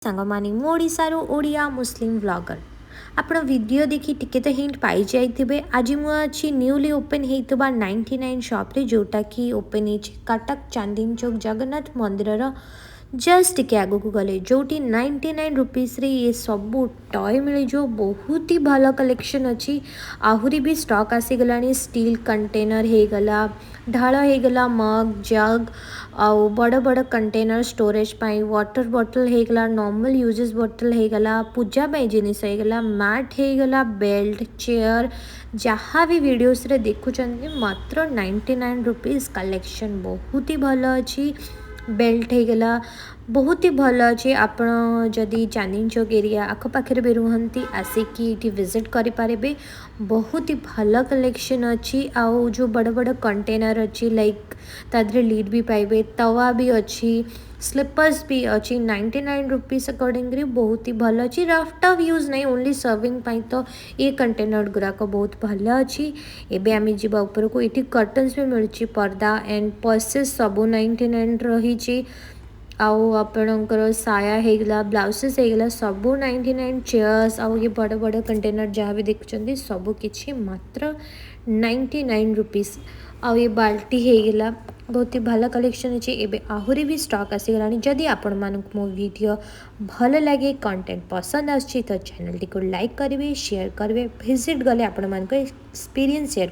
सांगमानी मो ओडिशारू ओडिया मुस्लिम ब्लॉगर आपण वीडियो देखी टिके तो हिंट पाई जाइथिबे। आज मु अछि न्यूली ओपन हेइतबा 99 शॉप रे जोटा कि ओपन हेछि कटक चांदनी चौक जगन्नाथ मंदिर जस्ट टिके आगु को गले जोटी 99 रुपीस रे ये सब टॉय मिले जो बहुत ही भल कलेक्शन अच्छी। आहुरी भी स्टॉक आसी गलानी स्टील कंटेनर हे गला ढाल हे गला मग जग आउ बड़ बड़ कंटेनर स्टोरेज पाई वाटर बॉटल हे गला नॉर्मल यूजेस बॉटल हे गला पूजा पाई जिनिस हे गला मैट हे गला बेल्ट चेयर जहाँ भी वीडियोस रे देखुचंदी मात्र 99 रुपीस कलेक्शन बहुत ही भल अच्छी। बेल्ट हो गला बहुत ही भल अच्छे। आपण जदि चांदनी चौक एरिया आखपाखे भी रुहती आसिकी ये विजिट करें बहुत ही भल कलेक्शन अच्छी। आउ जो बड़ बड़ कंटेनर अच्छी लाइक तादरे लीड भी पाइबे तवा भी अच्छी स्लीपर्स भी अच्छी 99 रुपीस अकॉर्डिंगली बहुत ही भल अच्छी। रफ टफ यूज नहीं ओनली सर्विंग पाई तो ये कंटेनर गुराक बहुत भल अच्छी। एबे आम जीवा ऊपर को ये कर्टन्स भी मिलूँ पर्दा एंड पर्सेस सबू 99 रही। आउ आपणकर साया होगला ब्लाउजेस होगला सबू 99 चेयर्स आउ ये बड़ बड़ कंटेनर जहाँ भी देखुं सबू किछि मात्र 99 रुपीस। आउ ये बाल्टी होगला बहुत ही भल कलेक्शन अच्छे। एबे आहुरी भी स्टॉक आसीगला। जदि आपण मानक मो वीडियो भल लगे कंटेंट पसंद आछि तो चैनल टी को लाइक करेंगे शेयर करेंगे विजिट गले आपण मानक एक्सपीरियंस शेयर